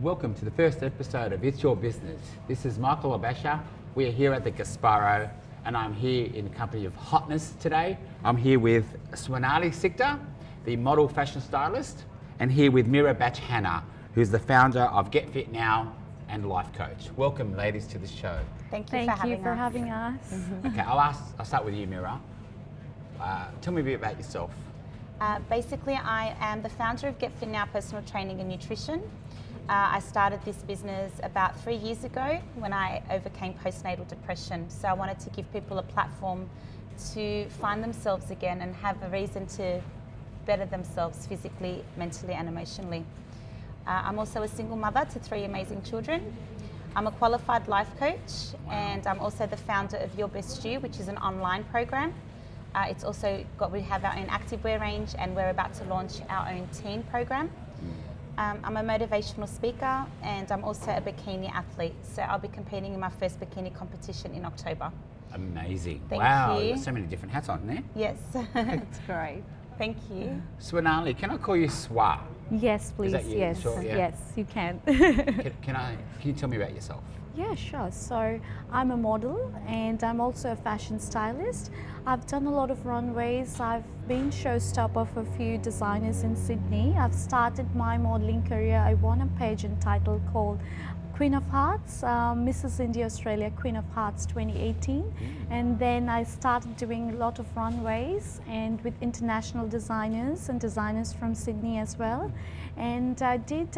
Welcome to the first episode of It's Your Business. This is Michael El-Bacha. We are here at the Gasparo and I'm here in the company of Hotness today. I'm here with Swarnali Sikder, the model fashion stylist, and here with Mira Batch-Hanna, who's the founder of GetFitNow and life coach. Welcome, ladies, to the show. Thank you for having us. Okay, I'll start with you, Mira. Tell me a bit about yourself. Basically, I am the founder of GetFitNow Personal Training and Nutrition. I started this business about 3 years ago when I overcame postnatal depression. So I wanted to give people a platform to find themselves again and have a reason to better themselves physically, mentally and emotionally. I'm also a single mother to 3 amazing children. I'm a qualified life coach, and I'm also the founder of Your Best You, which is an online program. It's also we have our own activewear range, and we're about to launch our own teen program. I'm a motivational speaker, and I'm also a bikini athlete. So I'll be competing in my first bikini competition in October. Amazing. Thank wow, you. You've got so many different hats on there. Yes. That's great. Thank you. Swarnali, can I call you Swar? Yes, please. that you? Yes, Sure, yeah. yes, you can. Can you tell me about yourself? Yeah, sure. So I'm a model and I'm also a fashion stylist. I've done a lot of runways. I've been showstopper for a few designers in Sydney. I've started my modeling career. I won a pageant title called Queen of Hearts, Mrs. India Australia Queen of Hearts 2018. And then I started doing a lot of runways and with international designers and designers from Sydney as well. And I did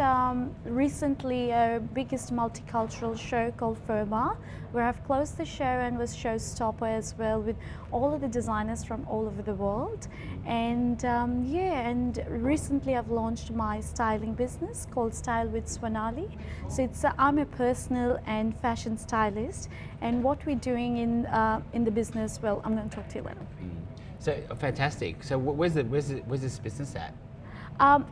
recently a biggest multicultural show called FIRMA, where I've closed the show and was showstopper as well with all of the designers from all over the world. And and recently I've launched my styling business called Style with Swarnali. So I'm a personal and fashion stylist, and what we're doing in the business, well, I'm going to talk to you later. So fantastic. So where's this business at?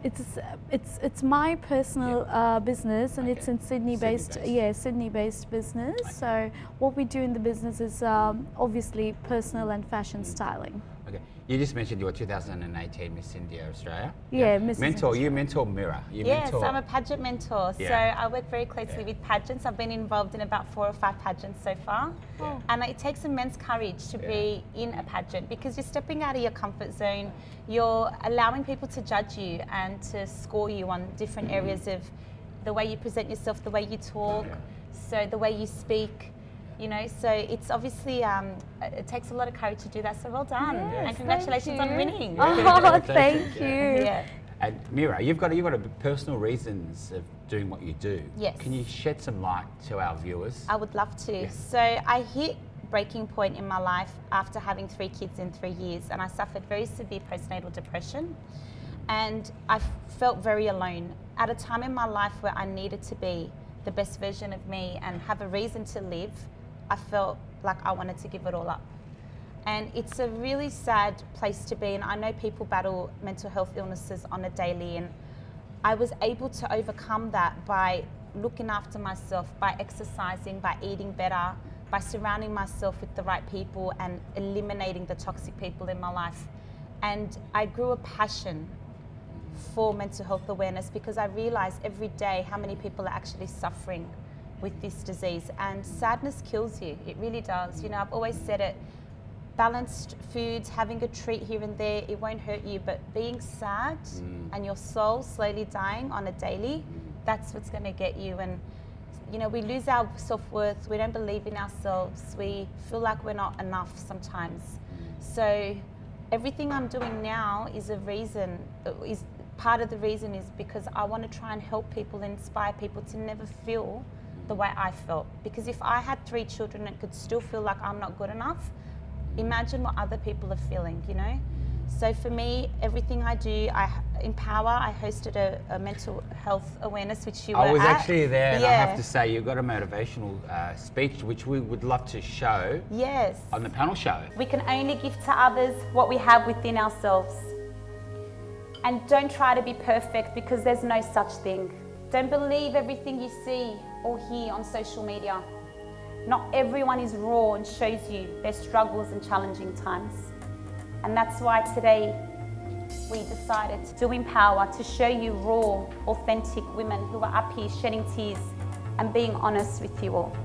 It's my personal business, and it's in Sydney-based. Sydney-based business. Okay. So what we do in the business is obviously personal and fashion styling. Okay. You just mentioned you were 2018 Miss India Australia. Yeah, Mrs. Mentor. You mentor Mira. Yes, I'm a pageant mentor. Yeah. So I work very closely with pageants. I've been involved in about 4 or 5 pageants so far. Yeah. And it takes immense courage to be in a pageant, because you're stepping out of your comfort zone. You're allowing people to judge you and to score you on different areas of the way you present yourself, the way you talk, so the way you speak. You know, so it's obviously, it takes a lot of courage to do that, so well done. Yes, and congratulations on winning. Oh, thank you. Yeah. And Mira, you've got a personal reasons of doing what you do. Yes. Can you shed some light to our viewers? I would love to. Yeah. So I hit breaking point in my life after having 3 kids in 3 years, and I suffered very severe postnatal depression, and I felt very alone at a time in my life where I needed to be the best version of me and have a reason to live. I felt like I wanted to give it all up. And it's a really sad place to be, and I know people battle mental health illnesses on a daily, and I was able to overcome that by looking after myself, by exercising, by eating better, by surrounding myself with the right people and eliminating the toxic people in my life. And I grew a passion for mental health awareness, because I realized every day how many people are actually suffering with this disease, and sadness kills you. It really does. You know, I've always said it, balanced foods, having a treat here and there, it won't hurt you, but being sad and your soul slowly dying on a daily, that's what's going to get you. And you know, we lose our self-worth, we don't believe in ourselves, we feel like we're not enough sometimes. So everything I'm doing now is part of the reason is because I want to try and help people, inspire people to never feel the way I felt. Because if I had 3 children and could still feel like I'm not good enough, imagine what other people are feeling, you know? So for me, everything I do, I empower. I hosted a mental health awareness, which you were at. I was actually there, and I have to say, you've got a motivational speech, which we would love to show on the panel show. We can only give to others what we have within ourselves. And don't try to be perfect, because there's no such thing. Don't believe everything you see or hear on social media. Not everyone is raw and shows you their struggles and challenging times. And that's why today we decided to empower, to show you raw, authentic women who are up here shedding tears and being honest with you all.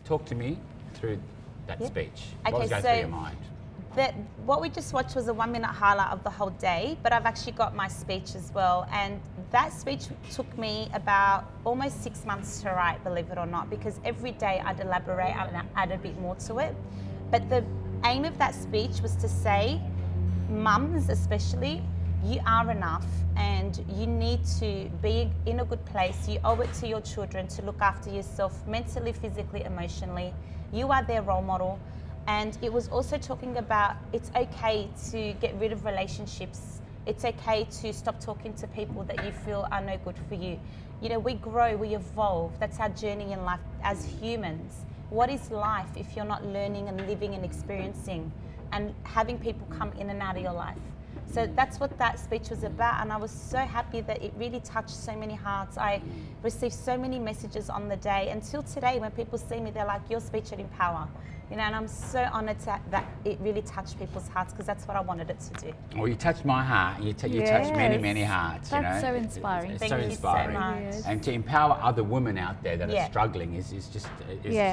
Talk to me through that speech. What Okay, was going so through your mind? what we just watched was a 1 minute highlight of the whole day, but I've actually got my speech as well. And that speech took me about almost 6 months to write, believe it or not, because every day I'd elaborate and add a bit more to it. But the aim of that speech was to say, mums especially, you are enough and you need to be in a good place. You owe it to your children to look after yourself mentally, physically, emotionally. You are their role model. And it was also talking about it's okay to get rid of relationships. It's okay to stop talking to people that you feel are no good for you. You know, we grow, we evolve. That's our journey in life as humans. What is life if you're not learning and living and experiencing and having people come in and out of your life? So that's what that speech was about, and I was so happy that it really touched so many hearts. I received so many messages on the day. Until today, when people see me, they're like, your speech would empower. You know, and I'm so honoured that it really touched people's hearts, because that's what I wanted it to do. Well, you touched my heart. You touched many, many hearts. That's you know? so inspiring. It's Thank so you inspiring. so much. Yes. And to empower other women out there that are struggling is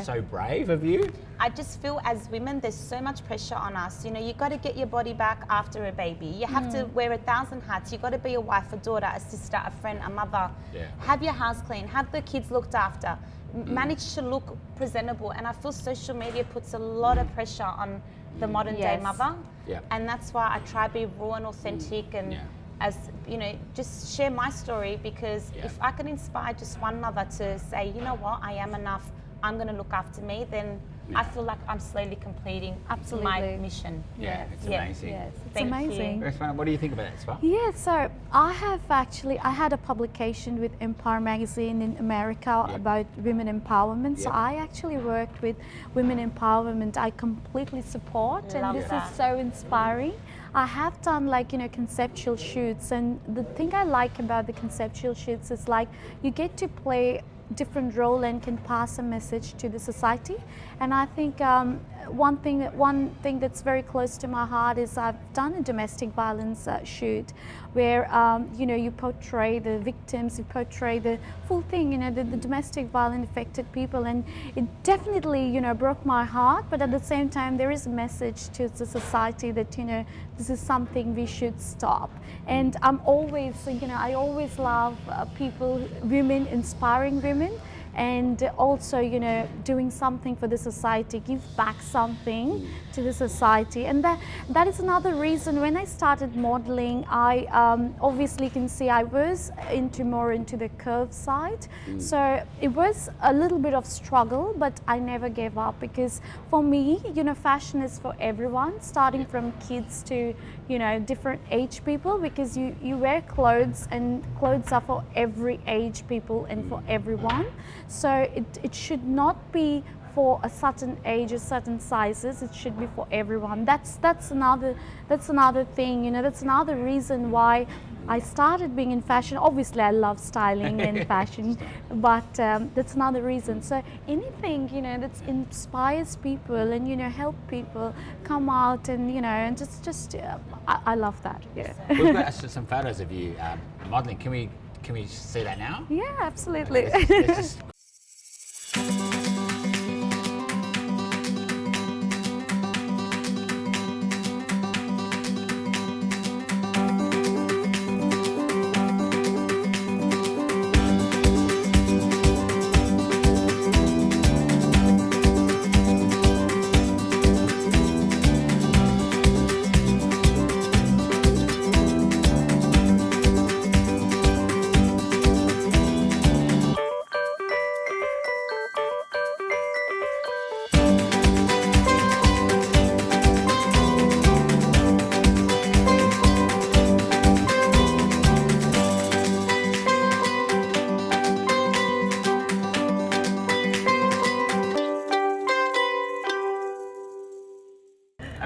so brave of you. I just feel as women, there's so much pressure on us. You know, you got to get your body back after a baby. You have to wear 1,000 hats. You got to be a wife, a daughter, a sister, a friend, a mother. Yeah. Have your house clean. Have the kids looked after. Manage to look presentable. And I feel social media puts a lot of pressure on the modern day mother. Yeah. And that's why I try to be raw and authentic and as you know, just share my story, because if I can inspire just one mother to say, you know what, I am enough, I'm going to look after me, then I feel like I'm slowly completing my mission. Yeah, it's amazing. Yes, it's Thank amazing. you. What do you think about that, Swa? Yeah, so I had a publication with Empire magazine in America about women empowerment. So I actually worked with women empowerment. I completely support, and this is so inspiring. I have done conceptual shoots, and the thing I like about the conceptual shoots is you get to play different role and can pass a message to the society. And I think one thing that's very close to my heart is I've done a domestic violence shoot where you portray the victims, you portray the full thing, the domestic violence affected people, and it definitely broke my heart. But at the same time, there is a message to the society that this is something we should stop. And I'm always I always love women, inspiring women, and also doing something for the society, give back something to the society. And that is another reason when I started modeling, I obviously can see I was more into the curve side. So it was a little bit of struggle, but I never gave up, because for me, fashion is for everyone, starting from kids to different age people, because you wear clothes, and clothes are for every age people and for everyone. So it should not be for a certain age or certain sizes. It should be for everyone. That's another thing. That's another reason why I started being in fashion. Obviously, I love styling and fashion, but that's another reason. So anything that inspires people and help people come out and and just I love that. Yeah. We've got some photos of you modelling. Can we see that now? Yeah, absolutely. Let's just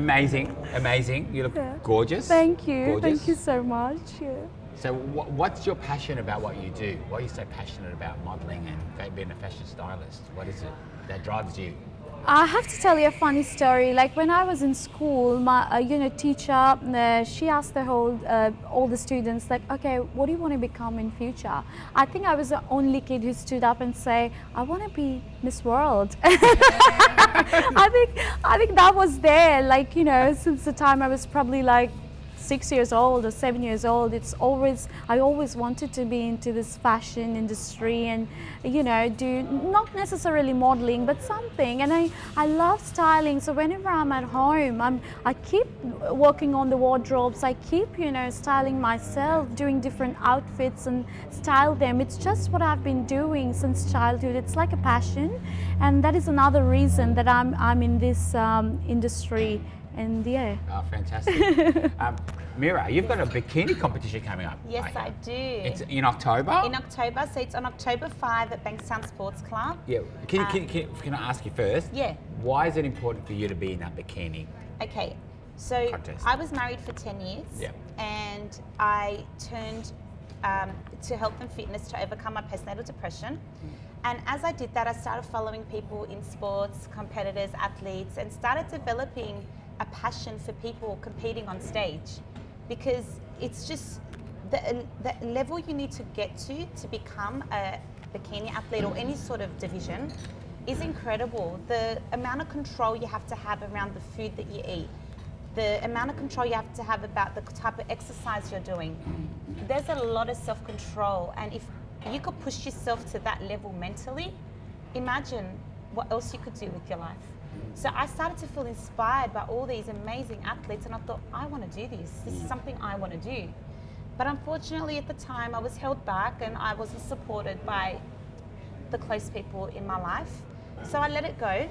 Amazing, amazing. You look gorgeous. Thank you. Gorgeous. Thank you so much. Yeah. So what's your passion about what you do? Why are you so passionate about modelling and being a fashion stylist? What is it that drives you? I have to tell you a funny story. Like when I was in school, my teacher, she asked all the students, like, okay, what do you want to become in future? I think I was the only kid who stood up and say, I want to be Miss World. I think that was there. Like, since the time I was probably like 6 years old or 7 years old, I always wanted to be into this fashion industry and do not necessarily modeling but something. And I love styling, so whenever I'm at home, I keep working on the wardrobes. I keep styling myself, doing different outfits and style them. It's just what I've been doing since childhood. It's like a passion, and that is another reason that I'm in this industry. And yeah. Oh, fantastic. Mira, you've got a bikini competition coming up. Yes, I do. It's in October? In October, so it's on October 5 at Bankstown Sports Club. Yeah. Can I ask you first? Yeah. Why is it important for you to be in that bikini? Okay, so contest? I was married for 10 years. Yeah. And I turned to health and fitness to overcome my postnatal depression. And as I did that, I started following people in sports, competitors, athletes, and started developing a passion for people competing on stage, because it's just the level you need to get to become a bikini athlete or any sort of division is incredible. The amount of control you have to have around the food that you eat, the amount of control you have to have about the type of exercise you're doing. There's a lot of self-control, and if you could push yourself to that level mentally, imagine what else you could do with your life. So I started to feel inspired by all these amazing athletes, and I thought, I want to do this. This is something I want to do. But unfortunately at the time I was held back and I wasn't supported by the close people in my life. So I let it go.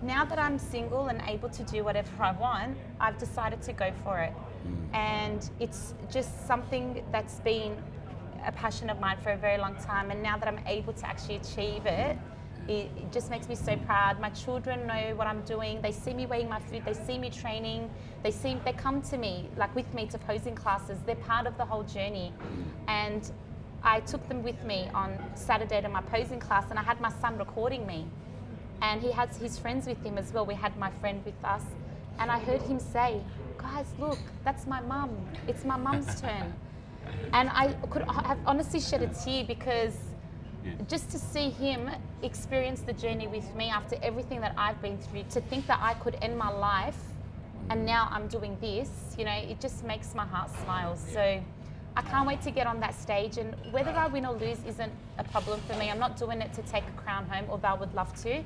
Now that I'm single and able to do whatever I want, I've decided to go for it. And it's just something that's been a passion of mine for a very long time, and now that I'm able to actually achieve it, it just makes me so proud. My children know what I'm doing. They see me weighing my food. They see me training. They come to me, like with me to posing classes. They're part of the whole journey. And I took them with me on Saturday to my posing class, and I had my son recording me. And he has his friends with him as well. We had my friend with us. And I heard him say, guys, look, that's my mum. It's my mum's turn. And I could have honestly shed a tear, because just to see him experience the journey with me after everything that I've been through, to think that I could end my life and now I'm doing this, it just makes my heart smile. So I can't wait to get on that stage, and whether I win or lose isn't a problem for me. I'm not doing it to take a crown home, although I would love to.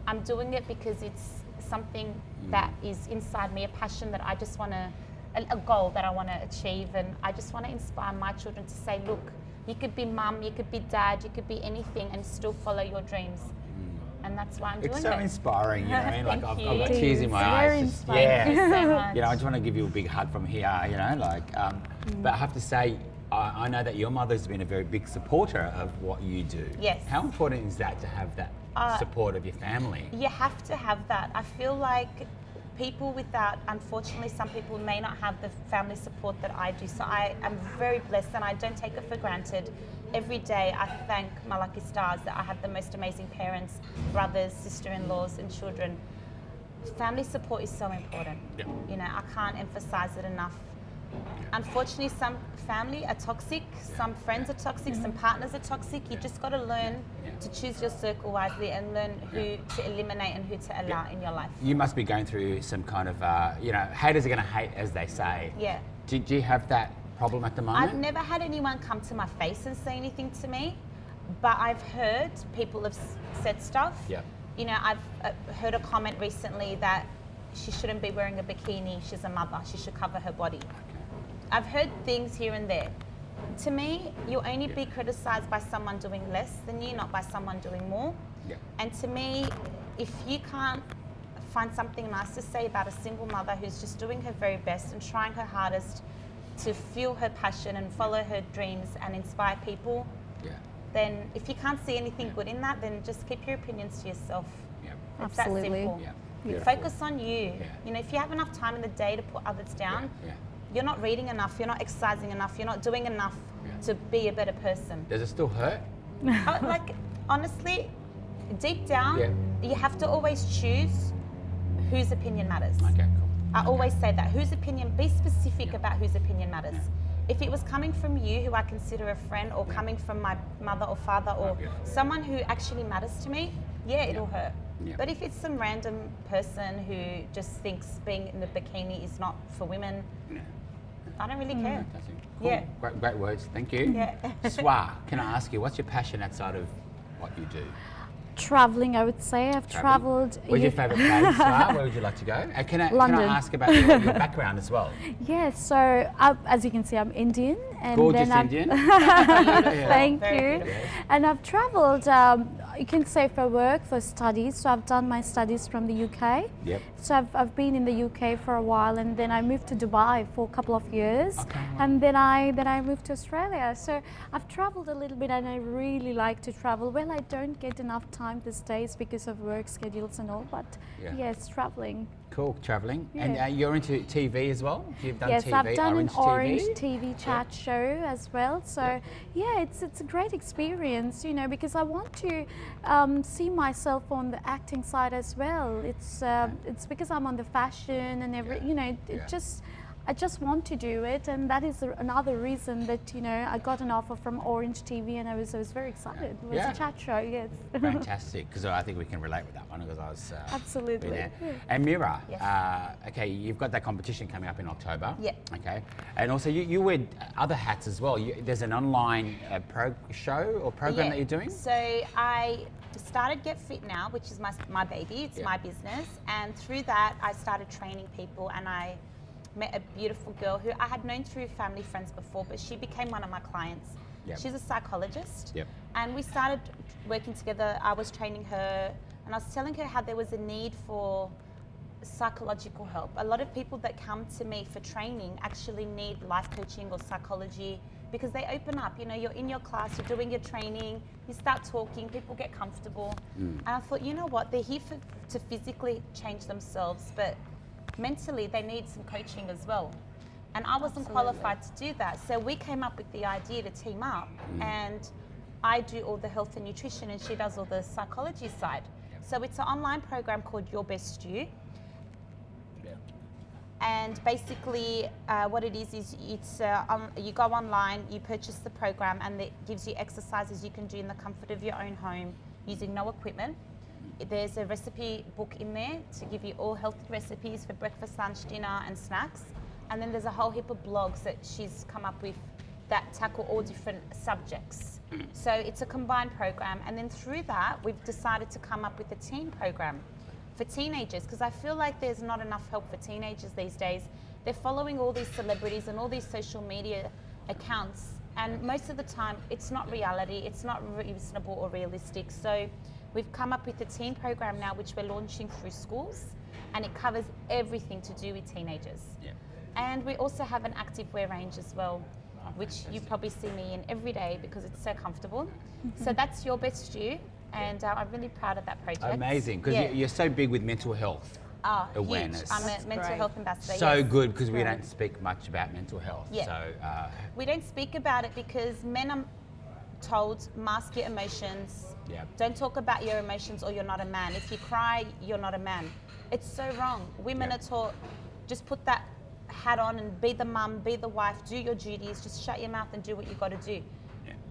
I'm doing it because it's something that is inside me, a passion that I just want to, a goal that I want to achieve, and I just want to inspire my children to say, look, you could be mum, you could be dad, you could be anything and still follow your dreams. And that's why I'm doing it. It's so inspiring, you know what I mean? Like I've got It tears is in my very eyes. inspiring. Thank you so much. I just want to give you a big hug from here, but I have to say, I know that your mother's been a very big supporter of what you do. Yes. How important is that to have that support of your family? You have to have that. I feel like people without, unfortunately, some people may not have the family support that I do. So I am very blessed, and I don't take it for granted. Every day I thank my lucky stars that I have the most amazing parents, brothers, sister-in-laws and children. Family support is so important. I can't emphasize it enough. Unfortunately, some family are toxic, some friends are toxic, some partners are toxic. You just got to learn to choose your circle wisely and learn who to eliminate and who to allow in your life. You must be going through some kind of, haters are going to hate, as they say. Yeah. Do you have that problem at the moment? I've never had anyone come to my face and say anything to me, but I've heard people have said stuff. Yeah. I've heard a comment recently that she shouldn't be wearing a bikini, she's a mother, she should cover her body. I've heard things here and there. To me, you'll only be criticised by someone doing less than you, not by someone doing more. And to me, if you can't find something nice to say about a single mother who's just doing her very best and trying her hardest to fuel her passion and follow her dreams and inspire people, then if you can't see anything good in that, then just keep your opinions to yourself. It's Absolutely. that simple. Beautiful. Focus on you. You know, if you have enough time in the day to put others down, Yeah. you're not reading enough, you're not exercising enough, you're not doing enough to be a better person. Does it still hurt? Like, honestly, deep down, you have to always choose whose opinion matters. Okay, cool. I always say that. Whose opinion, be specific about whose opinion matters. If it was coming from you, who I consider a friend, or coming from my mother or father, or someone who actually matters to me, it'll hurt. But if it's some random person who just thinks being in the bikini is not for women, I don't really care. Cool. Yeah. Great words. Thank you. Yeah. Swar, can I ask you, what's your passion outside of what you do? Traveling, I would say. I've traveled. Where's your favourite place, Swar? Where would you like to go? And can I ask about your background as well? Yes, so as you can see, I'm Indian. And Gorgeous then Indian. Thank you. Beautiful. And I've traveled, you can say for work, for studies. So I've done my studies from the UK. Yep. So I've been in the UK for a while, and then I moved to Dubai for a couple of years. Okay. And then I moved to Australia. So I've traveled a little bit, and I really like to travel. Well, I don't get enough time these days because of work schedules and all, but yes, traveling. Cool, travelling. Yeah. And you're into TV as well? You've done Yes, TV, I've done an Orange TV. TV chat show as well. So yeah, it's a great experience, you know, because I want to see myself on the acting side as well. It's because I'm on the fashion and you know, I just want to do it, and that is another reason that, you know, I got an offer from Orange TV, and I was very excited. It was a chat show, yes. Fantastic, because I think we can relate with that one, because I was Absolutely. there. And Mira, okay, you've got that competition coming up in October. Yeah. Okay, and also you wear other hats as well. There's an online show or program that you're doing. So I started GetFitNow, which is my baby. It's my business, and through that I started training people, and I met a beautiful girl who I had known through family friends before, but she became one of my clients. Yep. She's a psychologist, Yep. and we started working together. I was training her, and I was telling her how there was a need for psychological help. A lot of people that come to me for training actually need life coaching or psychology, because they open up. You know, you're in your class, you're doing your training, you start talking, people get comfortable. And I thought, you know what, they're here to physically change themselves, but mentally they need some coaching as well. And I wasn't qualified to do that. So we came up with the idea to team up, and I do all the health and nutrition, and she does all the psychology side. So it's an online program called Your Best You. And basically what it is it's you go online, you purchase the program, and it gives you exercises you can do in the comfort of your own home using no equipment. There's a recipe book in there to give you all healthy recipes for breakfast, lunch, dinner and snacks. And then there's a whole heap of blogs that she's come up with that tackle all different subjects. So it's a combined program. And then through that, we've decided to come up with a teen program for teenagers, because I feel like there's not enough help for teenagers these days. They're following all these celebrities and all these social media accounts, and most of the time it's not reality, it's not reasonable or realistic. So we've come up with a teen program now, which we're launching through schools, and it covers everything to do with teenagers. And we also have an activewear range as well, which you probably see me in every day because it's so comfortable. So that's Your Best You, and I'm really proud of that project. Amazing, because you're so big with mental health awareness. Huge. I'm a mental health ambassador. So good, because we don't speak much about mental health. So we don't speak about it because men are told, mask your emotions. Don't talk about your emotions or you're not a man. If you cry, you're not a man. It's so wrong. Women are taught, just put that hat on and be the mum, be the wife, do your duties, just shut your mouth and do what you got to do.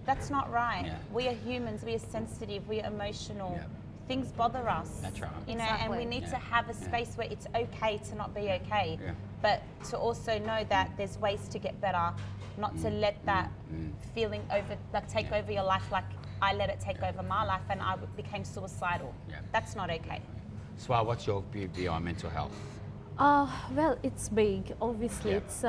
That's not right. We are humans, we are sensitive, we are emotional. Things bother us. That's right. You know, and we need to have a space where it's okay to not be okay, but to also know that there's ways to get better, not to let that feeling take over your life like I let it take over my life and I became suicidal. That's not okay. Swar, what's your view on mental health? Well, it's big. Obviously, it's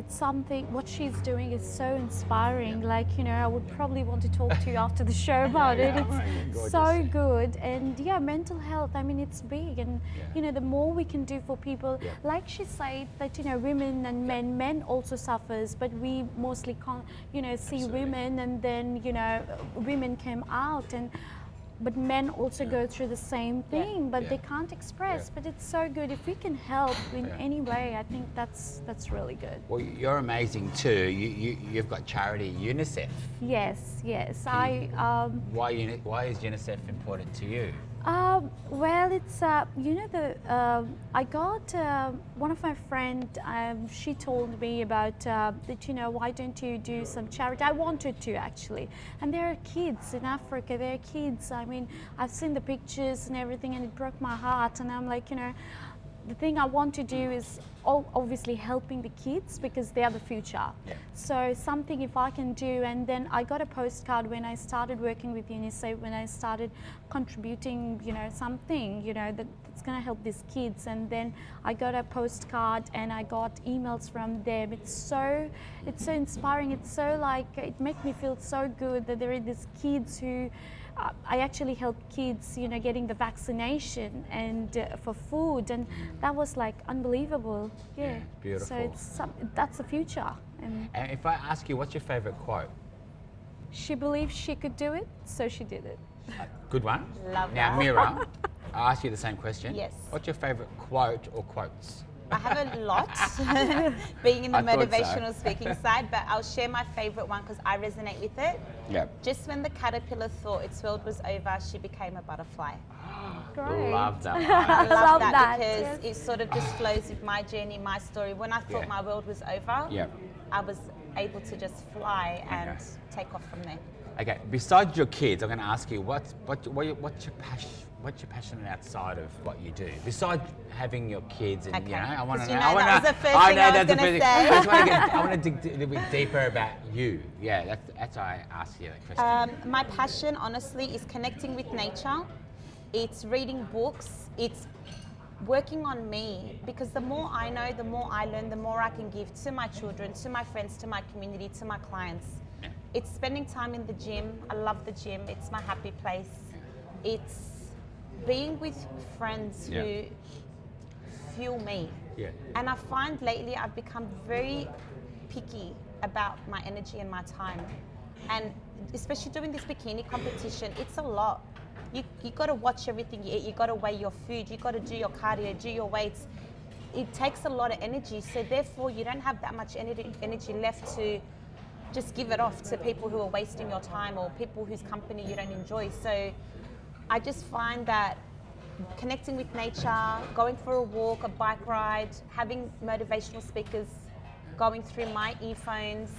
something. What she's doing is so inspiring. Like, you know, I would probably want to talk to you after the show about it. It's so good, and mental health. I mean, it's big, and you know, the more we can do for people, like she said, that you know, women and men also suffers, but we mostly can't, you know, see women, and then you know, women came out and. but men also go through the same thing, but Yeah. they can't express. Yeah. But it's so good if we can help in Yeah. any way. I think that's really good. Well, you're amazing too. You've got charity UNICEF. Yes, yes. Why is UNICEF important to you? Well, it's you know I got one of my friend. She told me about that. You know, why don't you do some charity? I wanted to actually, and there are kids in Africa. There are kids. I mean, I've seen the pictures and everything, and it broke my heart. And I'm like, you know, the thing I want to do is obviously helping the kids because they are the future. Yeah. So something if I can do, and then I got a postcard when I started working with UNICEF, when I started contributing, you know, something, you know, that's going to help these kids. And then I got a postcard and I got emails from them. It's so inspiring. It's so like, it makes me feel so good that there are these kids who, I actually helped kids, you know, getting the vaccination and for food, and that was like unbelievable. Yeah, beautiful. So that's the future. And And if I ask you, what's your favourite quote? she believed she could do it, so she did it. Good one. Love Now, that. Mira, I'll ask you the same question. Yes. What's your favourite quote or quotes? I have a lot, being in the I thought so. motivational speaking side, but I'll share my favorite one because I resonate with it. Yeah. Just when the caterpillar thought its world was over, she became a butterfly. Great. Love that one. I love that, that, because yes. it sort of just flows with my journey, my story. When I thought Yeah. my world was over, Yeah. I was able to just fly and Okay. take off from there. Okay, besides your kids, I'm going to ask you, what's your passion outside of what you do? Besides having your kids, and Okay. you know, I want to 'Cause know. you know that was the first I thing know I was that's the gonna first thing. say. I just want to I want to dig a little bit deeper about you. Yeah, that's why I asked you that question. My passion, honestly, is connecting with nature. It's reading books. It's working on me, because the more I know, the more I learn, the more I can give to my children, to my friends, to my community, to my clients. Yeah. It's spending time in the gym. I love the gym. It's my happy place. It's being with friends Yeah. who fuel me. Yeah. And I find lately I've become very picky about my energy and my time. And especially doing this bikini competition, it's a lot. You got to watch everything you eat. You got to weigh your food. You got to do your cardio, do your weights. It takes a lot of energy. So therefore, you don't have that much energy left to just give it off to people who are wasting your time or people whose company you don't enjoy. So I just find that connecting with nature, going for a walk, a bike ride, having motivational speakers going through my earphones,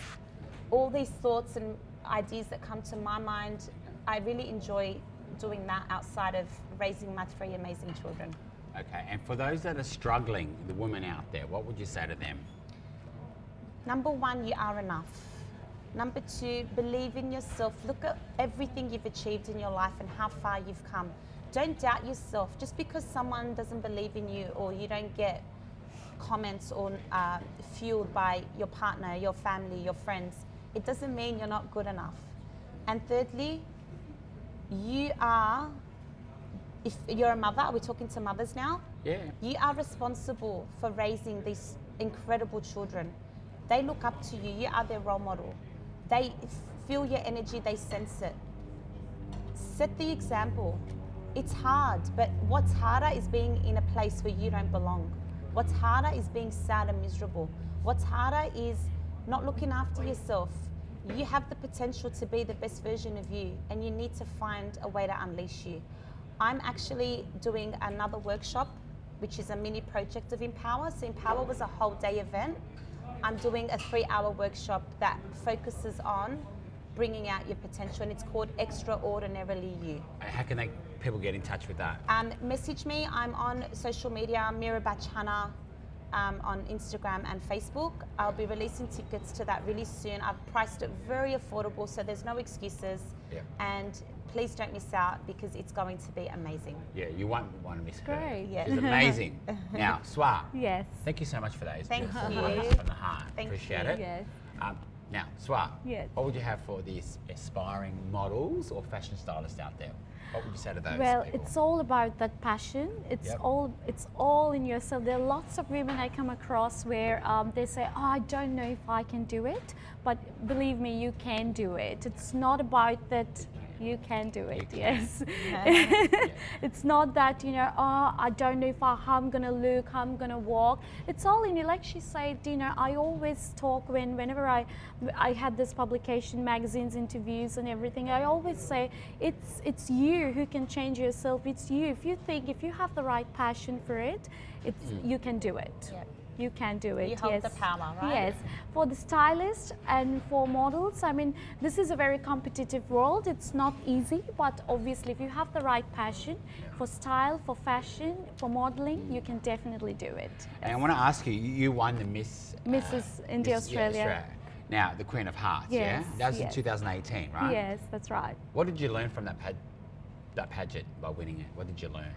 all these thoughts and ideas that come to my mind, I really enjoy doing that outside of raising my 3 amazing children. Okay, and for those that are struggling, the women out there, what would you say to them? Number 1, you are enough. Number 2, believe in yourself. Look at everything you've achieved in your life and how far you've come. Don't doubt yourself. Just because someone doesn't believe in you, or you don't get comments or fueled by your partner, your family, your friends, it doesn't mean you're not good enough. And thirdly, you are, if you're a mother, are we talking to mothers now? Yeah. You are responsible for raising these incredible children. They look up to you. You are their role model. They feel your energy. They sense it. Set the example. It's hard, but what's harder is being in a place where you don't belong. What's harder is being sad and miserable. What's harder is not looking after yourself. You have the potential to be the best version of you, and you need to find a way to unleash you. I'm actually doing another workshop, which is a mini project of Empower. So Empower was a whole day event. I'm doing a 3-hour workshop that focuses on bringing out your potential, and it's called Extraordinarily You. How can people get in touch with that? Message me. I'm on social media, Mira Batch-Hanna, on Instagram and Facebook. I'll be releasing tickets to that really soon. I've priced it very affordable, so there's no excuses. Yeah. And please don't miss out, because it's going to be amazing. Yeah, you won't want to miss her. Great. Yeah. It's amazing. Now, Swar, Yes. thank you so much for that. It's Thank beautiful you. words from the heart. Thank Appreciate you. it. Yes. Now, Swar, Yes. what would you have for these aspiring models or fashion stylists out there? What would you say to those Well, people? it's all about that passion. It's Yep. all in yourself. There are lots of women I come across where they say, "Oh, I don't know if I can do it," but believe me, you can do it. It's not about that You can do it, can. yes. Yeah. It's not that, you know, oh, I don't know how I'm going to look, how I'm going to walk. It's all in you. Like she said, you know, I always talk whenever I had this publication, magazines, interviews and everything, I always say, it's you who can change yourself. It's you. If you have the right passion for it, you can do it. Yep. You can do it. You hold the power, right? Yes. For the stylist and for models, I mean, this is a very competitive world. It's not easy, but obviously if you have the right passion for style, for fashion, for modeling, you can definitely do it. And I want to ask you, you won the Mrs. India Australia. Now, the Queen of Hearts, Yes, yeah? That was in yes. 2018, right? Yes, that's right. What did you learn from that pageant by winning it? What did you learn?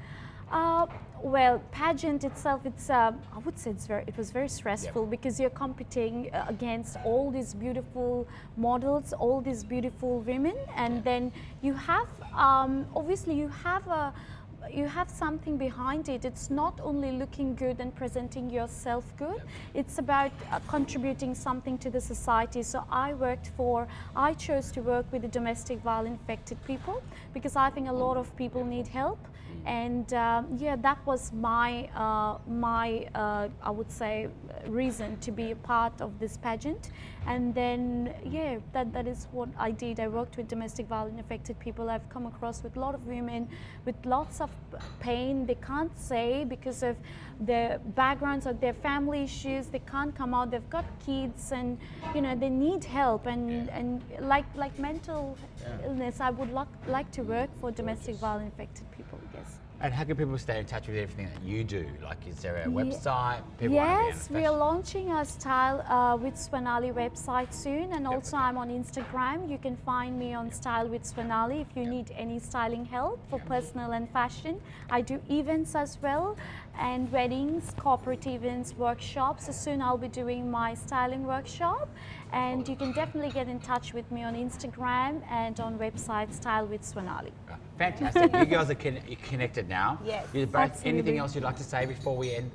Well, pageant itself, I would say it was very stressful because you're competing against all these beautiful models, all these beautiful women, and then you have, obviously you have something behind it. It's not only looking good and presenting yourself good, it's about contributing something to the society. So I chose to work with the domestic violence affected people because I think a lot of people need help. And that was my I would say reason to be a part of this pageant. And then that is what I did. I worked with domestic violence affected people. I've come across with a lot of women with lots of pain they can't say because of their backgrounds or their family issues. They can't come out. They've got kids and you know they need help and like mental illness. I would like to work for domestic violence affected people. Yes. And how can people stay in touch with everything that you do? Like, is there a website? People Yes, we are launching our Style with Swarnali website soon, and also I'm on Instagram. You can find me on Style with Swarnali if you need any styling help for personal and fashion. I do events as well, and weddings, corporate events, workshops. So soon I'll be doing my styling workshop, and you can definitely get in touch with me on Instagram and on website Style with Swarnali. Fantastic. You girls are connected now. Yes. Absolutely. Anything else you'd like to say before we end?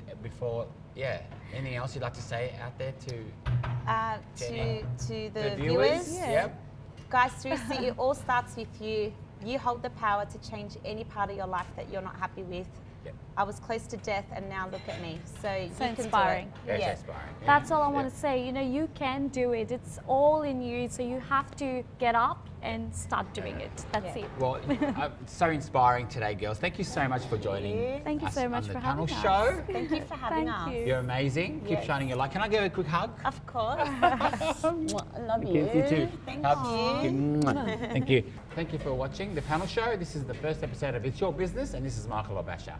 Anything else you'd like to say out there To the the viewers? Yep. Guys, seriously, it all starts with you. You hold the power to change any part of your life that you're not happy with. Yep. I was close to death and now look at me. So you can inspiring. do it. That's inspiring. Yeah. That's all I want to say. You know, you can do it. It's all in you. So you have to get up and start doing it. That's it. Well, it's so inspiring today, girls. Thank you so much for joining Thank you us so much on the for panel having us. show. Thank you for having Thank us. you. You're amazing. Keep Yes. shining your light. Can I give a quick hug? Of course. I love you. You too. Thank Hug. you. Thank you. Thank you for watching the panel show. This is the first episode of It's Your Business, and this is Michael El-Bacha.